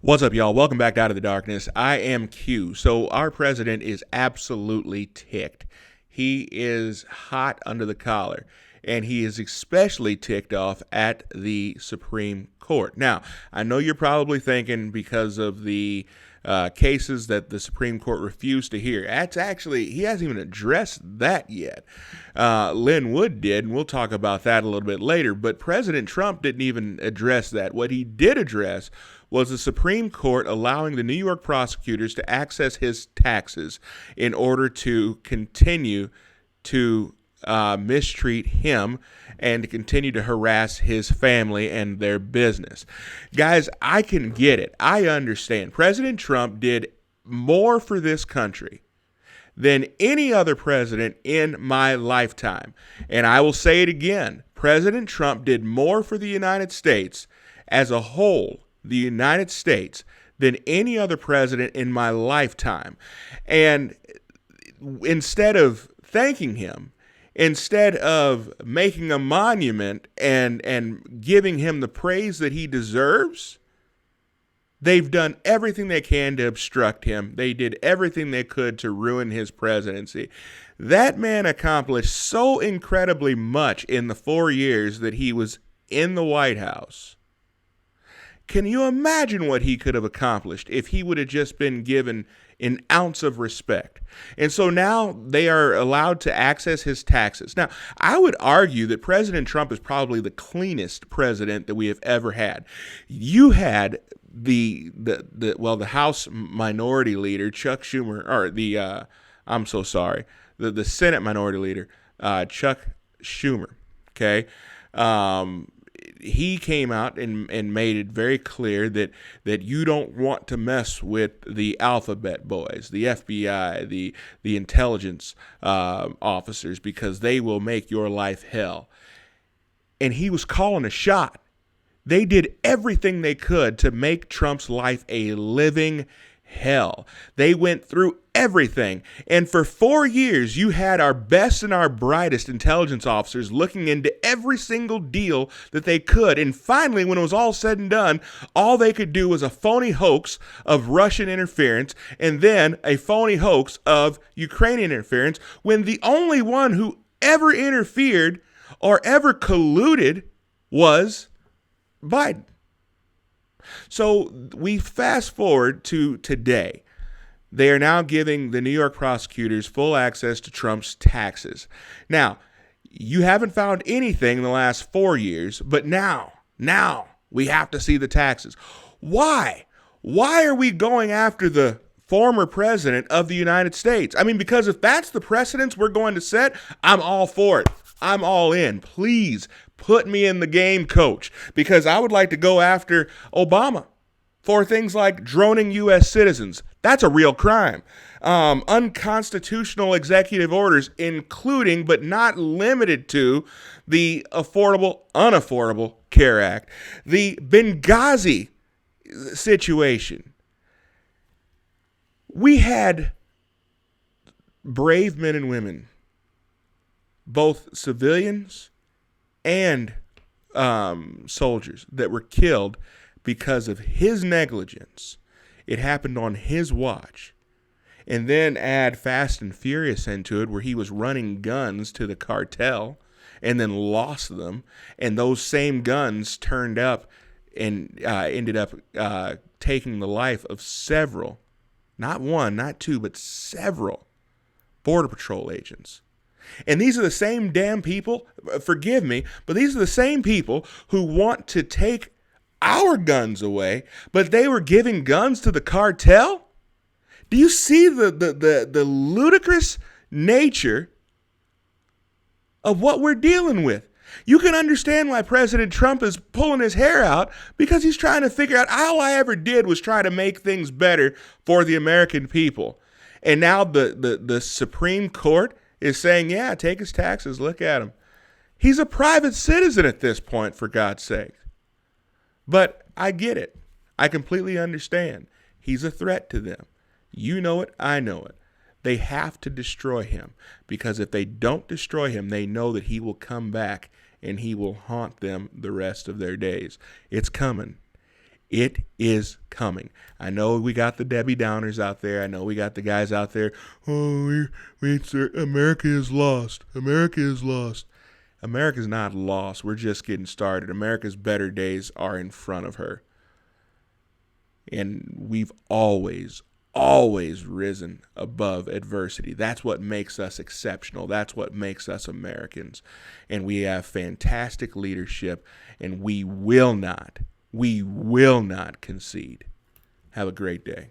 What's up, y'all? Welcome back to Out of the Darkness. I am Q. So our president is absolutely ticked. He is hot under the collar, and he is especially ticked off at the Supreme Court. Now, I know you're probably thinking because of the cases that the Supreme Court refused to hear. That's actually, he hasn't even addressed that yet. Lynn Wood did, and we'll talk about that a little bit later, but President Trump didn't even address that. What he did address was the Supreme Court allowing the New York prosecutors to access his taxes in order to continue to mistreat him and to continue to harass his family and their business. Guys, I can get it. I understand. President Trump did more for this country than any other president in my lifetime. And I will say it again. President Trump did more for the United States as a whole, the United States, than any other president in my lifetime. And instead of thanking him, instead of making a monument and giving him the praise that he deserves, they've done everything they can to obstruct him. They did everything they could to ruin his presidency. That man accomplished so incredibly much in the 4 years that he was in the White House. Can you imagine what he could have accomplished if he would have just been given an ounce of respect? And so now they are allowed to access his taxes. Now, I would argue that President Trump is probably the cleanest president that we have ever had. You had the House Minority Leader, Chuck Schumer, or the Senate Minority Leader, Chuck Schumer, okay? He came out and made it very clear that you don't want to mess with the alphabet boys, the FBI, the intelligence officers, because they will make your life hell. And he was calling a shot. They did everything they could to make Trump's life a living hell. They went through everything. And for 4 years, you had our best and our brightest intelligence officers looking into every single deal that they could. And finally, when it was all said and done, all they could do was a phony hoax of Russian interference and then a phony hoax of Ukrainian interference, when the only one who ever interfered or ever colluded was Biden. So we fast forward to today. They are now giving the New York prosecutors full access to Trump's taxes. Now, you haven't found anything in the last 4 years, but now we have to see the taxes. Why? Why are we going after the former president of the United States? I mean, because if that's the precedence we're going to set, I'm all for it. I'm all in. Please put me in the game, coach, because I would like to go after Obama for things like droning U.S. citizens. That's a real crime. Unconstitutional executive orders, including but not limited to the Unaffordable Care Act, the Benghazi situation. We had brave men and women, both civilians and soldiers, that were killed because of his negligence. It happened on his watch. And then add Fast and Furious into it, where he was running guns to the cartel and then lost them. And those same guns turned up and ended up taking the life of several, not one, not two, but several Border Patrol agents. And these are the same damn people, forgive me, but these are the same people who want to take our guns away, but they were giving guns to the cartel? Do you see the ludicrous nature of what we're dealing with? You can understand why President Trump is pulling his hair out, because he's trying to figure out, all I ever did was try to make things better for the American people. And now the Supreme Court is saying, yeah, take his taxes, look at him. He's a private citizen at this point, for God's sake. But I get it. I completely understand. He's a threat to them. You know it, I know it. They have to destroy him, because if they don't destroy him, they know that he will come back and he will haunt them the rest of their days. It's coming. It is coming. I know we got the Debbie Downers out there. I know we got the guys out there. Oh, America is lost. America is lost. America's not lost. We're just getting started. America's better days are in front of her. And we've always risen above adversity. That's what makes us exceptional. That's what makes us Americans. And we have fantastic leadership, and we will not concede. Have a great day.